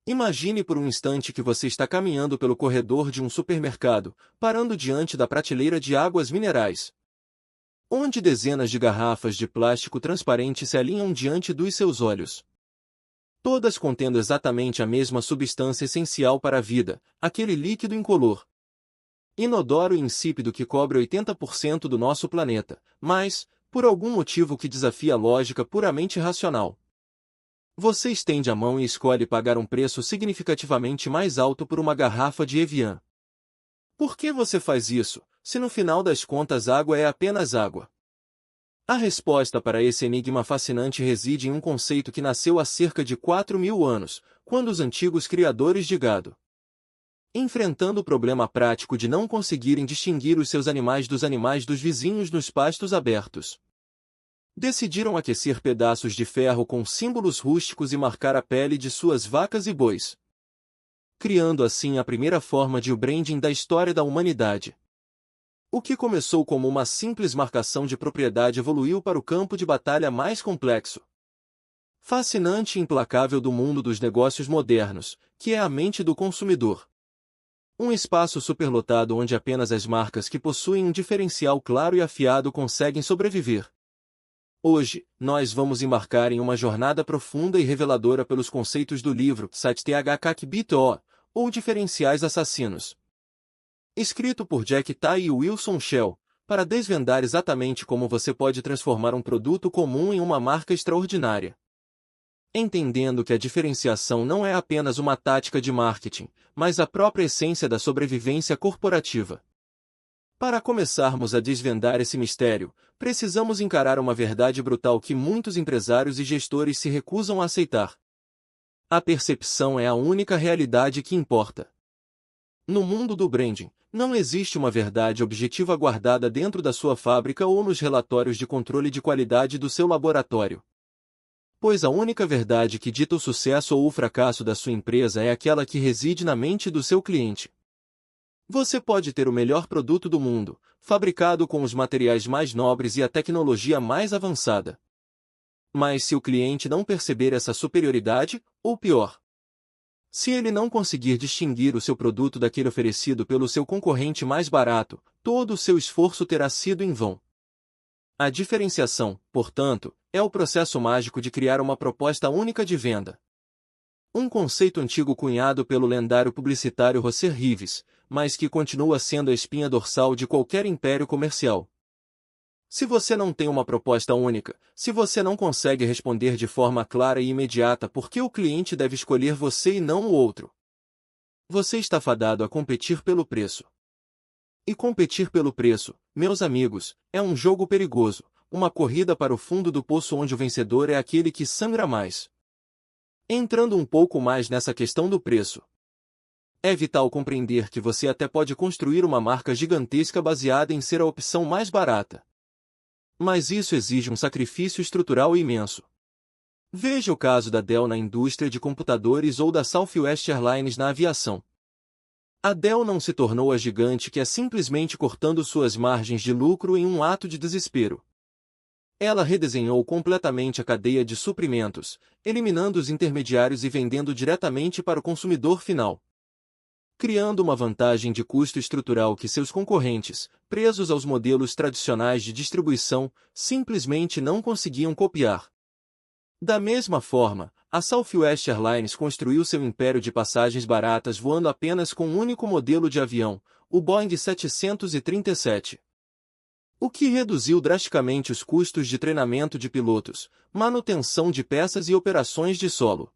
Imagine por um instante que você está caminhando pelo corredor de um supermercado, parando diante da prateleira de águas minerais, onde dezenas de garrafas de plástico transparente se alinham diante dos seus olhos. Todas contendo exatamente a mesma substância essencial para a vida, aquele líquido incolor, inodoro e insípido que cobre 80% do nosso planeta, mas, por algum motivo que desafia a lógica puramente racional, você estende a mão e escolhe pagar um preço significativamente mais alto por uma garrafa de Evian. Por que você faz isso, se no final das contas água é apenas água? A resposta para esse enigma fascinante reside em um conceito que nasceu há cerca de 4.000 anos, quando os antigos criadores de gado, enfrentando o problema prático de não conseguirem distinguir os seus animais dos vizinhos nos pastos abertos, decidiram aquecer pedaços de ferro com símbolos rústicos e marcar a pele de suas vacas e bois, criando assim a primeira forma de branding da história da humanidade. O que começou como uma simples marcação de propriedade evoluiu para o campo de batalha mais complexo, fascinante e implacável do mundo dos negócios modernos, que é a mente do consumidor. Um espaço superlotado onde apenas as marcas que possuem um diferencial claro e afiado conseguem sobreviver. Hoje, nós vamos embarcar em uma jornada profunda e reveladora pelos conceitos do livro SAT-THCAC-BITO, ou Diferenciais Assassinos, escrito por Jack Tai e Wilson Shell, para desvendar exatamente como você pode transformar um produto comum em uma marca extraordinária. Entendendo que a diferenciação não é apenas uma tática de marketing, mas a própria essência da sobrevivência corporativa. Para começarmos a desvendar esse mistério, precisamos encarar uma verdade brutal que muitos empresários e gestores se recusam a aceitar. A percepção é a única realidade que importa. No mundo do branding, não existe uma verdade objetiva guardada dentro da sua fábrica ou nos relatórios de controle de qualidade do seu laboratório. Pois a única verdade que dita o sucesso ou o fracasso da sua empresa é aquela que reside na mente do seu cliente. Você pode ter o melhor produto do mundo, fabricado com os materiais mais nobres e a tecnologia mais avançada. Mas se o cliente não perceber essa superioridade, ou pior, se ele não conseguir distinguir o seu produto daquele oferecido pelo seu concorrente mais barato, todo o seu esforço terá sido em vão. A diferenciação, portanto, é o processo mágico de criar uma proposta única de venda. Um conceito antigo cunhado pelo lendário publicitário José Rives, mas que continua sendo a espinha dorsal de qualquer império comercial. Se você não tem uma proposta única, se você não consegue responder de forma clara e imediata por que o cliente deve escolher você e não o outro, você está fadado a competir pelo preço. E competir pelo preço, meus amigos, é um jogo perigoso, uma corrida para o fundo do poço onde o vencedor é aquele que sangra mais. Entrando um pouco mais nessa questão do preço, é vital compreender que você até pode construir uma marca gigantesca baseada em ser a opção mais barata. Mas isso exige um sacrifício estrutural imenso. Veja o caso da Dell na indústria de computadores ou da Southwest Airlines na aviação. A Dell não se tornou a gigante que é simplesmente cortando suas margens de lucro em um ato de desespero. Ela redesenhou completamente a cadeia de suprimentos, eliminando os intermediários e vendendo diretamente para o consumidor final, criando uma vantagem de custo estrutural que seus concorrentes, presos aos modelos tradicionais de distribuição, simplesmente não conseguiam copiar. Da mesma forma, a Southwest Airlines construiu seu império de passagens baratas voando apenas com um único modelo de avião, o Boeing 737. O que reduziu drasticamente os custos de treinamento de pilotos, manutenção de peças e operações de solo,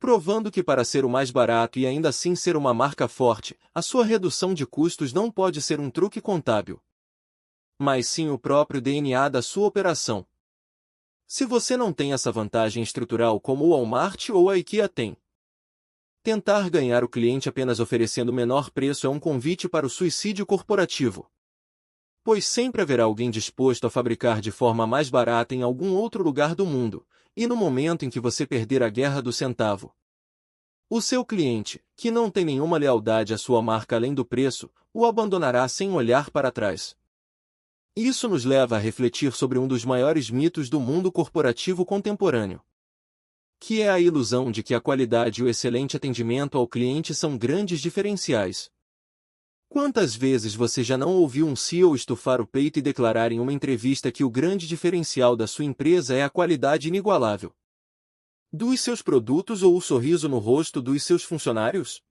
provando que para ser o mais barato e ainda assim ser uma marca forte, a sua redução de custos não pode ser um truque contábil, mas sim o próprio DNA da sua operação. Se você não tem essa vantagem estrutural como o Walmart ou a IKEA tem, tentar ganhar o cliente apenas oferecendo o menor preço é um convite para o suicídio corporativo. Pois sempre haverá alguém disposto a fabricar de forma mais barata em algum outro lugar do mundo, e no momento em que você perder a guerra do centavo, o seu cliente, que não tem nenhuma lealdade à sua marca além do preço, o abandonará sem olhar para trás. Isso nos leva a refletir sobre um dos maiores mitos do mundo corporativo contemporâneo, que é a ilusão de que a qualidade e o excelente atendimento ao cliente são grandes diferenciais. Quantas vezes você já não ouviu um CEO estufar o peito e declarar em uma entrevista que o grande diferencial da sua empresa é a qualidade inigualável dos seus produtos ou o sorriso no rosto dos seus funcionários?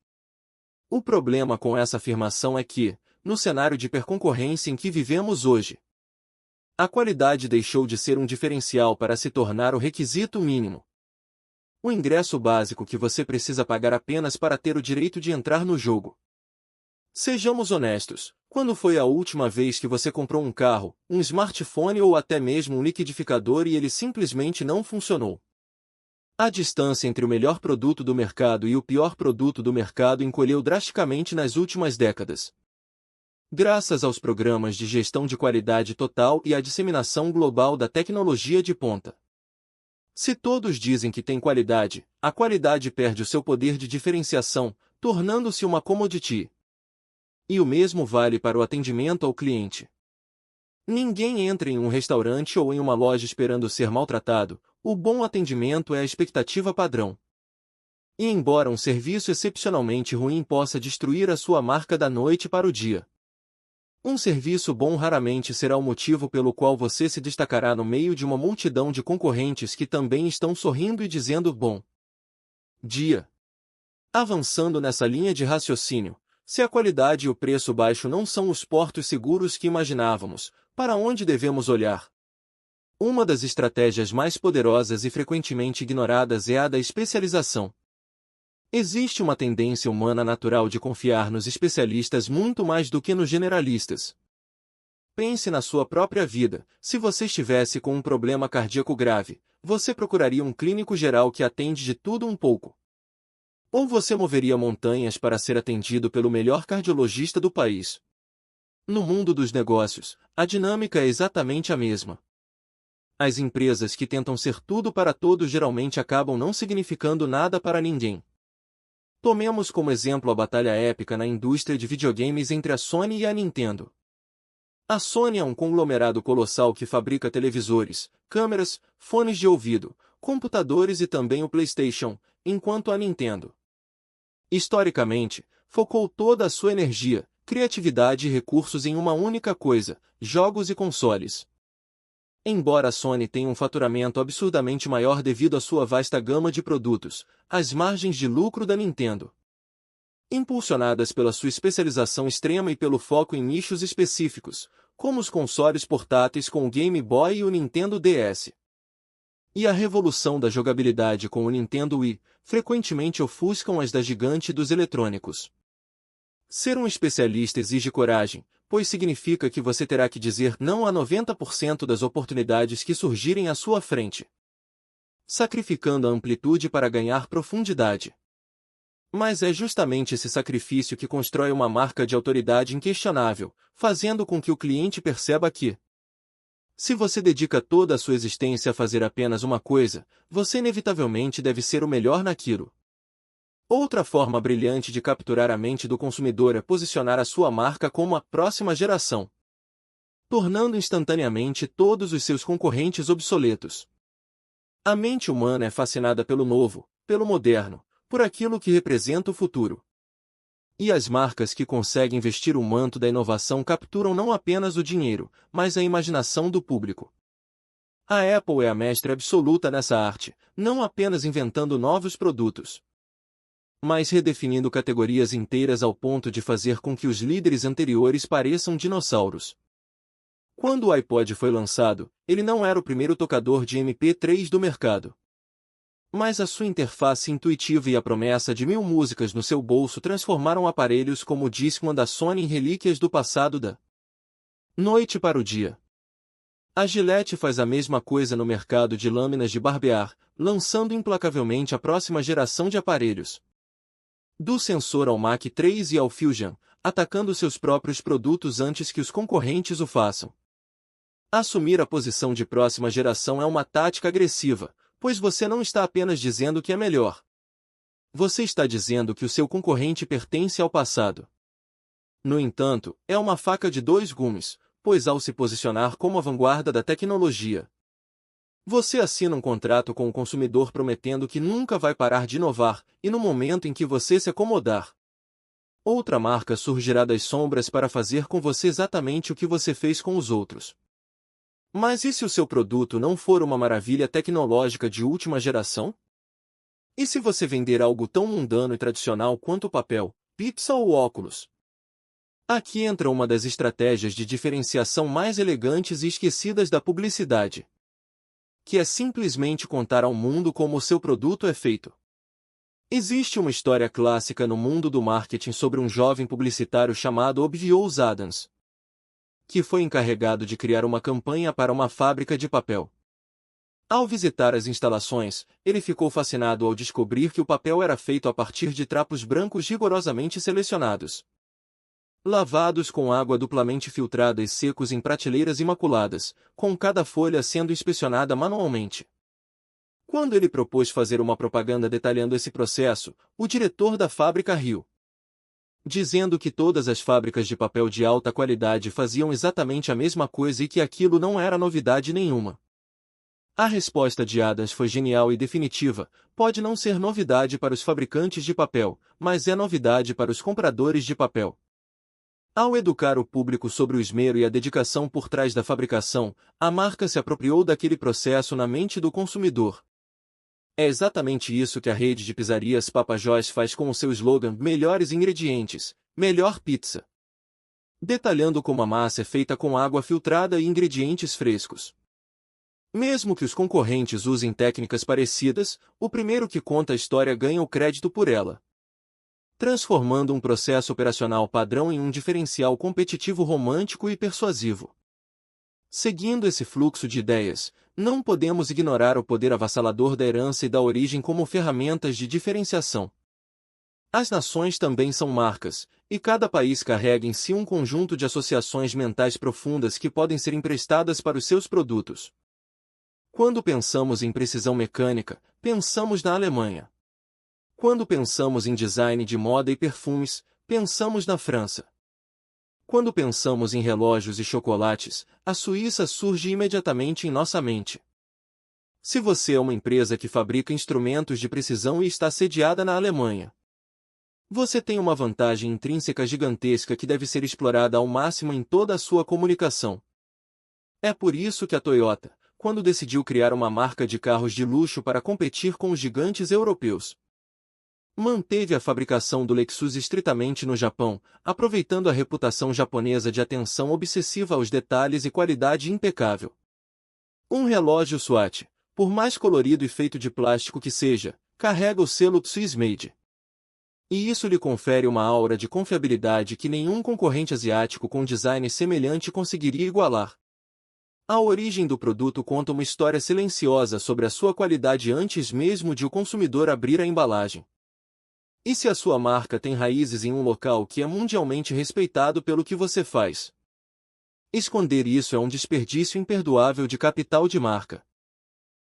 O problema com essa afirmação é que, no cenário de hiperconcorrência em que vivemos hoje, a qualidade deixou de ser um diferencial para se tornar o requisito mínimo. O ingresso básico que você precisa pagar apenas para ter o direito de entrar no jogo. Sejamos honestos, quando foi a última vez que você comprou um carro, um smartphone ou até mesmo um liquidificador e ele simplesmente não funcionou? A distância entre o melhor produto do mercado e o pior produto do mercado encolheu drasticamente nas últimas décadas. Graças aos programas de gestão de qualidade total e à disseminação global da tecnologia de ponta. Se todos dizem que tem qualidade, a qualidade perde o seu poder de diferenciação, tornando-se uma commodity. E o mesmo vale para o atendimento ao cliente. Ninguém entra em um restaurante ou em uma loja esperando ser maltratado. O bom atendimento é a expectativa padrão. E embora um serviço excepcionalmente ruim possa destruir a sua marca da noite para o dia, um serviço bom raramente será o motivo pelo qual você se destacará no meio de uma multidão de concorrentes que também estão sorrindo e dizendo bom dia. Avançando nessa linha de raciocínio, se a qualidade e o preço baixo não são os portos seguros que imaginávamos, para onde devemos olhar? Uma das estratégias mais poderosas e frequentemente ignoradas é a da especialização. Existe uma tendência humana natural de confiar nos especialistas muito mais do que nos generalistas. Pense na sua própria vida. Se você estivesse com um problema cardíaco grave, você procuraria um clínico geral que atende de tudo um pouco. Ou você moveria montanhas para ser atendido pelo melhor cardiologista do país. No mundo dos negócios, a dinâmica é exatamente a mesma. As empresas que tentam ser tudo para todos geralmente acabam não significando nada para ninguém. Tomemos como exemplo a batalha épica na indústria de videogames entre a Sony e a Nintendo. A Sony é um conglomerado colossal que fabrica televisores, câmeras, fones de ouvido, computadores e também o PlayStation, enquanto a Nintendo, historicamente, focou toda a sua energia, criatividade e recursos em uma única coisa: jogos e consoles. Embora a Sony tenha um faturamento absurdamente maior devido à sua vasta gama de produtos, as margens de lucro da Nintendo, impulsionadas pela sua especialização extrema e pelo foco em nichos específicos, como os consoles portáteis com o Game Boy e o Nintendo DS, e a revolução da jogabilidade com o Nintendo Wii, frequentemente ofuscam as da gigante dos eletrônicos. Ser um especialista exige coragem, pois significa que você terá que dizer não a 90% das oportunidades que surgirem à sua frente, sacrificando a amplitude para ganhar profundidade. Mas é justamente esse sacrifício que constrói uma marca de autoridade inquestionável, fazendo com que o cliente perceba que, se você dedica toda a sua existência a fazer apenas uma coisa, você inevitavelmente deve ser o melhor naquilo. Outra forma brilhante de capturar a mente do consumidor é posicionar a sua marca como a próxima geração, tornando instantaneamente todos os seus concorrentes obsoletos. A mente humana é fascinada pelo novo, pelo moderno, por aquilo que representa o futuro. E as marcas que conseguem vestir o manto da inovação capturam não apenas o dinheiro, mas a imaginação do público. A Apple é a mestre absoluta nessa arte, não apenas inventando novos produtos, mas redefinindo categorias inteiras ao ponto de fazer com que os líderes anteriores pareçam dinossauros. Quando o iPod foi lançado, ele não era o primeiro tocador de MP3 do mercado. Mas a sua interface intuitiva e a promessa de 1000 músicas no seu bolso transformaram aparelhos como o Discman da Sony em relíquias do passado da noite para o dia. A Gillette faz a mesma coisa no mercado de lâminas de barbear, lançando implacavelmente a próxima geração de aparelhos, do sensor ao Mach 3 e ao Fusion, atacando seus próprios produtos antes que os concorrentes o façam. Assumir a posição de próxima geração é uma tática agressiva, pois você não está apenas dizendo que é melhor. Você está dizendo que o seu concorrente pertence ao passado. No entanto, é uma faca de dois gumes, pois ao se posicionar como a vanguarda da tecnologia, Você assina um contrato com o consumidor prometendo que nunca vai parar de inovar, e no momento em que você se acomodar, outra marca surgirá das sombras para fazer com você exatamente o que você fez com os outros. Mas e se o seu produto não for uma maravilha tecnológica de última geração? E se você vender algo tão mundano e tradicional quanto papel, pizza ou óculos? Aqui entra uma das estratégias de diferenciação mais elegantes e esquecidas da publicidade, que é simplesmente contar ao mundo como o seu produto é feito. Existe uma história clássica no mundo do marketing sobre um jovem publicitário chamado Obvious Adams, que foi encarregado de criar uma campanha para uma fábrica de papel. Ao visitar as instalações, ele ficou fascinado ao descobrir que o papel era feito a partir de trapos brancos rigorosamente selecionados, lavados com água duplamente filtrada e secos em prateleiras imaculadas, com cada folha sendo inspecionada manualmente. Quando ele propôs fazer uma propaganda detalhando esse processo, o diretor da fábrica riu, dizendo que todas as fábricas de papel de alta qualidade faziam exatamente a mesma coisa e que aquilo não era novidade nenhuma. A resposta de Adams foi genial e definitiva: pode não ser novidade para os fabricantes de papel, mas é novidade para os compradores de papel. Ao educar o público sobre o esmero e a dedicação por trás da fabricação, a marca se apropriou daquele processo na mente do consumidor. É exatamente isso que a rede de pizzarias Papa John's faz com o seu slogan "Melhores ingredientes, melhor pizza", detalhando como a massa é feita com água filtrada e ingredientes frescos. Mesmo que os concorrentes usem técnicas parecidas, o primeiro que conta a história ganha o crédito por ela, transformando um processo operacional padrão em um diferencial competitivo romântico e persuasivo. Seguindo esse fluxo de ideias, não podemos ignorar o poder avassalador da herança e da origem como ferramentas de diferenciação. As nações também são marcas, e cada país carrega em si um conjunto de associações mentais profundas que podem ser emprestadas para os seus produtos. Quando pensamos em precisão mecânica, pensamos na Alemanha. Quando pensamos em design de moda e perfumes, pensamos na França. Quando pensamos em relógios e chocolates, a Suíça surge imediatamente em nossa mente. Se você é uma empresa que fabrica instrumentos de precisão e está sediada na Alemanha, você tem uma vantagem intrínseca gigantesca que deve ser explorada ao máximo em toda a sua comunicação. É por isso que a Toyota, quando decidiu criar uma marca de carros de luxo para competir com os gigantes europeus, manteve a fabricação do Lexus estritamente no Japão, aproveitando a reputação japonesa de atenção obsessiva aos detalhes e qualidade impecável. Um relógio Swatch, por mais colorido e feito de plástico que seja, carrega o selo Swiss Made. E isso lhe confere uma aura de confiabilidade que nenhum concorrente asiático com design semelhante conseguiria igualar. A origem do produto conta uma história silenciosa sobre a sua qualidade antes mesmo de o consumidor abrir a embalagem. E se a sua marca tem raízes em um local que é mundialmente respeitado pelo que você faz? Esconder isso é um desperdício imperdoável de capital de marca.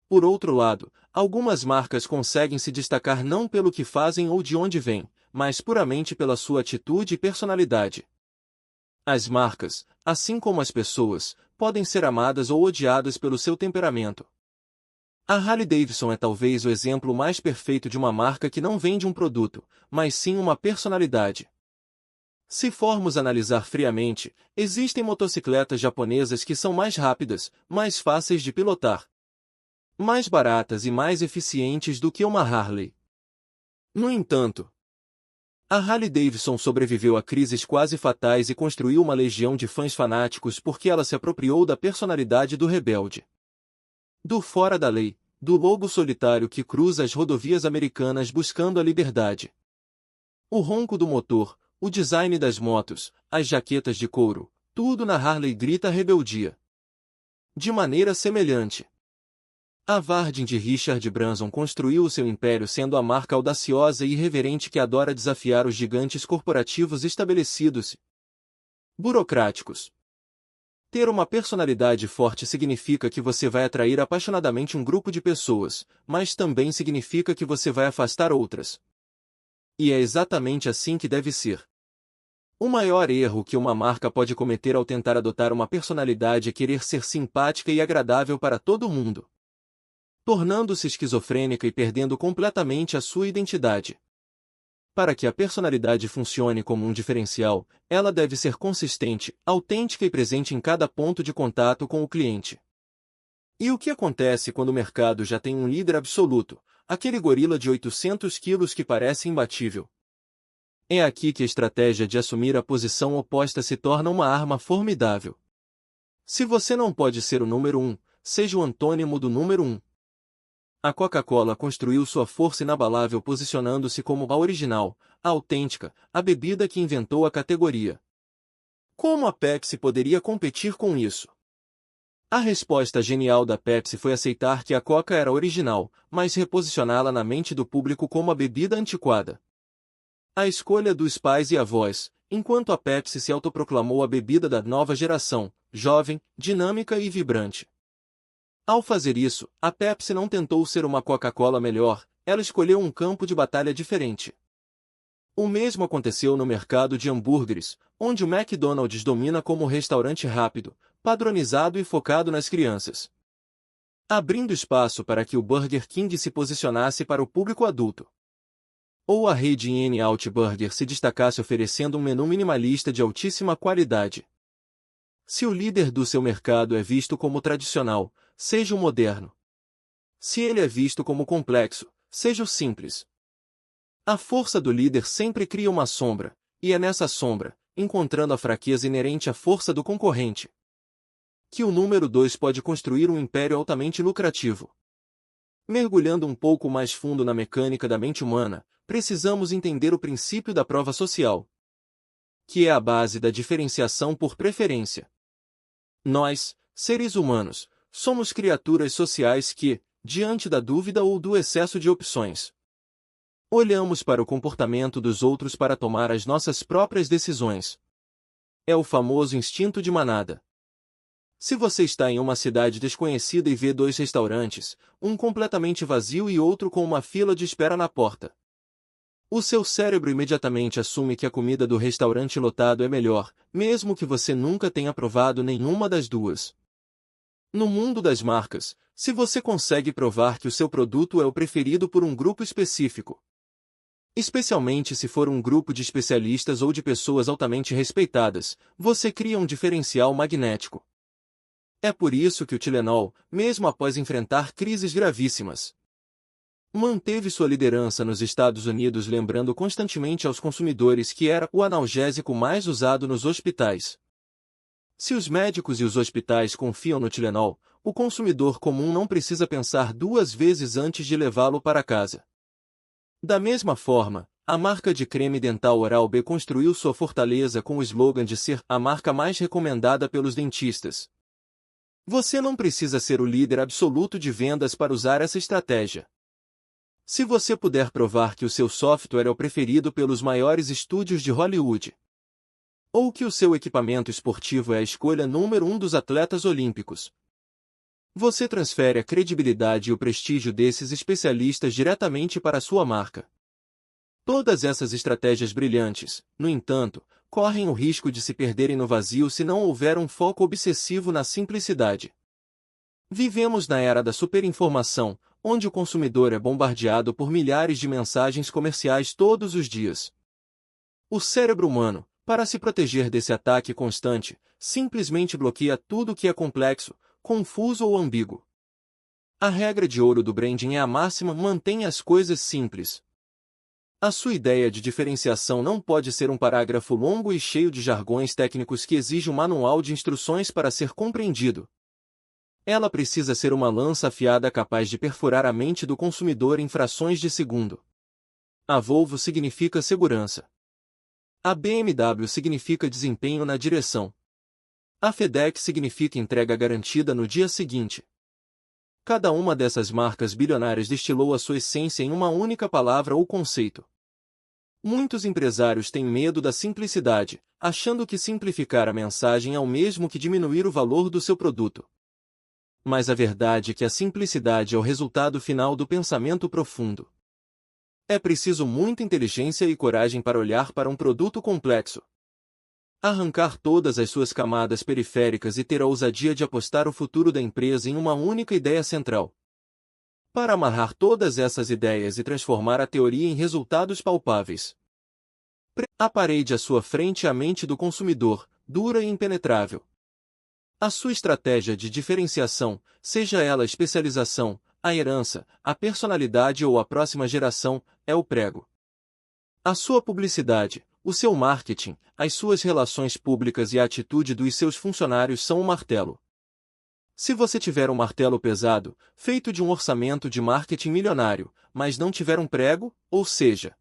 Por outro lado, algumas marcas conseguem se destacar não pelo que fazem ou de onde vêm, mas puramente pela sua atitude e personalidade. As marcas, assim como as pessoas, podem ser amadas ou odiadas pelo seu temperamento. A Harley-Davidson é talvez o exemplo mais perfeito de uma marca que não vende um produto, mas sim uma personalidade. Se formos analisar friamente, existem motocicletas japonesas que são mais rápidas, mais fáceis de pilotar, mais baratas e mais eficientes do que uma Harley. No entanto, a Harley-Davidson sobreviveu a crises quase fatais e construiu uma legião de fãs fanáticos porque ela se apropriou da personalidade do rebelde, do fora da lei, do lobo solitário que cruza as rodovias americanas buscando a liberdade. O ronco do motor, o design das motos, as jaquetas de couro, tudo na Harley grita rebeldia. De maneira semelhante, a Vardin de Richard Branson construiu o seu império sendo a marca audaciosa e irreverente que adora desafiar os gigantes corporativos estabelecidos e burocráticos. Ter uma personalidade forte significa que você vai atrair apaixonadamente um grupo de pessoas, mas também significa que você vai afastar outras. E é exatamente assim que deve ser. O maior erro que uma marca pode cometer ao tentar adotar uma personalidade é querer ser simpática e agradável para todo mundo. tornando-se esquizofrênica e perdendo completamente a sua identidade. Para que a personalidade funcione como um diferencial, ela deve ser consistente, autêntica e presente em cada ponto de contato com o cliente. E o que acontece quando o mercado já tem um líder absoluto, aquele gorila de 800 quilos que parece imbatível? É aqui que a estratégia de assumir a posição oposta se torna uma arma formidável. Se você não pode ser o número 1, seja o antônimo do número 1. A Coca-Cola construiu sua força inabalável posicionando-se como a original, a autêntica, a bebida que inventou a categoria. Como a Pepsi poderia competir com isso? A resposta genial da Pepsi foi aceitar que a Coca era original, mas reposicioná-la na mente do público como a bebida antiquada. A escolha dos pais e avós, enquanto a Pepsi se autoproclamou a bebida da nova geração, jovem, dinâmica e vibrante. Ao fazer isso, a Pepsi não tentou ser uma Coca-Cola melhor, ela escolheu um campo de batalha diferente. O mesmo aconteceu no mercado de hambúrgueres, onde o McDonald's domina como restaurante rápido, padronizado e focado nas crianças, abrindo espaço para que o Burger King se posicionasse para o público adulto. Ou a rede In-N-Out Burger se destacasse oferecendo um menu minimalista de altíssima qualidade. Se o líder do seu mercado é visto como tradicional, seja o moderno. Se ele é visto como complexo, seja o simples. A força do líder sempre cria uma sombra, e é nessa sombra, encontrando a fraqueza inerente à força do concorrente, que o número 2 pode construir um império altamente lucrativo. Mergulhando um pouco mais fundo na mecânica da mente humana, precisamos entender o princípio da prova social, que é a base da diferenciação por preferência. Nós, seres humanos, somos criaturas sociais que, diante da dúvida ou do excesso de opções, olhamos para o comportamento dos outros para tomar as nossas próprias decisões. É o famoso instinto de manada. Se você está em uma cidade desconhecida e vê dois restaurantes, um completamente vazio e outro com uma fila de espera na porta, o seu cérebro imediatamente assume que a comida do restaurante lotado é melhor, mesmo que você nunca tenha provado nenhuma das duas. No mundo das marcas, se você consegue provar que o seu produto é o preferido por um grupo específico, especialmente se for um grupo de especialistas ou de pessoas altamente respeitadas, você cria um diferencial magnético. É por isso que o Tylenol, mesmo após enfrentar crises gravíssimas, manteve sua liderança nos Estados Unidos, lembrando constantemente aos consumidores que era o analgésico mais usado nos hospitais. Se os médicos e os hospitais confiam no Tylenol, o consumidor comum não precisa pensar duas vezes antes de levá-lo para casa. Da mesma forma, a marca de creme dental Oral-B construiu sua fortaleza com o slogan de ser a marca mais recomendada pelos dentistas. Você não precisa ser o líder absoluto de vendas para usar essa estratégia. Se você puder provar que o seu software é o preferido pelos maiores estúdios de Hollywood, ou que o seu equipamento esportivo é a escolha número 1 dos atletas olímpicos, você transfere a credibilidade e o prestígio desses especialistas diretamente para a sua marca. Todas essas estratégias brilhantes, no entanto, correm o risco de se perderem no vazio se não houver um foco obsessivo na simplicidade. Vivemos na era da superinformação, onde o consumidor é bombardeado por milhares de mensagens comerciais todos os dias. O cérebro humano, para se proteger desse ataque constante, simplesmente bloqueia tudo que é complexo, confuso ou ambíguo. A regra de ouro do branding é a máxima: mantenha as coisas simples. A sua ideia de diferenciação não pode ser um parágrafo longo e cheio de jargões técnicos que exige um manual de instruções para ser compreendido. Ela precisa ser uma lança afiada capaz de perfurar a mente do consumidor em frações de segundo. A Volvo significa segurança. A BMW significa desempenho na direção. A FedEx significa entrega garantida no dia seguinte. Cada uma dessas marcas bilionárias destilou a sua essência em uma única palavra ou conceito. Muitos empresários têm medo da simplicidade, achando que simplificar a mensagem é o mesmo que diminuir o valor do seu produto. Mas a verdade é que a simplicidade é o resultado final do pensamento profundo. É preciso muita inteligência e coragem para olhar para um produto complexo, arrancar todas as suas camadas periféricas e ter a ousadia de apostar o futuro da empresa em uma única ideia central. Para amarrar todas essas ideias e transformar a teoria em resultados palpáveis. A parede à sua frente é a mente do consumidor, dura e impenetrável. A sua estratégia de diferenciação, seja ela a especialização, a herança, a personalidade ou a próxima geração, é o prego. A sua publicidade, o seu marketing, as suas relações públicas e a atitude dos seus funcionários são um martelo. Se você tiver um martelo pesado, feito de um orçamento de marketing milionário, mas não tiver um prego, ou seja,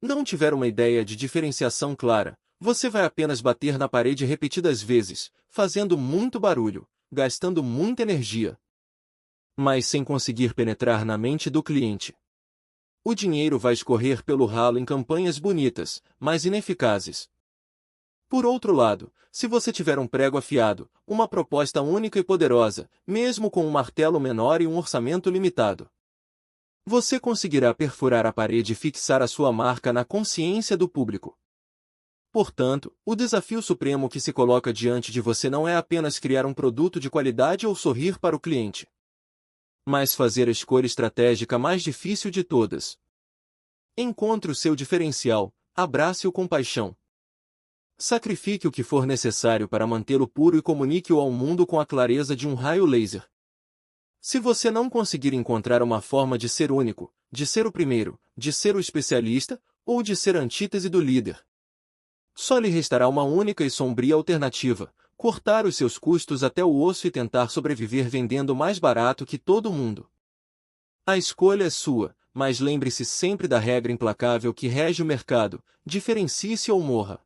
não tiver uma ideia de diferenciação clara, você vai apenas bater na parede repetidas vezes, fazendo muito barulho, gastando muita energia, mas sem conseguir penetrar na mente do cliente. O dinheiro vai escorrer pelo ralo em campanhas bonitas, mas ineficazes. Por outro lado, se você tiver um prego afiado, uma proposta única e poderosa, mesmo com um martelo menor e um orçamento limitado, você conseguirá perfurar a parede e fixar a sua marca na consciência do público. Portanto, o desafio supremo que se coloca diante de você não é apenas criar um produto de qualidade ou sorrir para o cliente, mas fazer a escolha estratégica mais difícil de todas. Encontre o seu diferencial, abrace-o com paixão. Sacrifique o que for necessário para mantê-lo puro e comunique-o ao mundo com a clareza de um raio laser. Se você não conseguir encontrar uma forma de ser único, de ser o primeiro, de ser o especialista, ou de ser a antítese do líder, só lhe restará uma única e sombria alternativa: cortar os seus custos até o osso e tentar sobreviver vendendo mais barato que todo mundo. A escolha é sua, mas lembre-se sempre da regra implacável que rege o mercado: diferencie-se ou morra.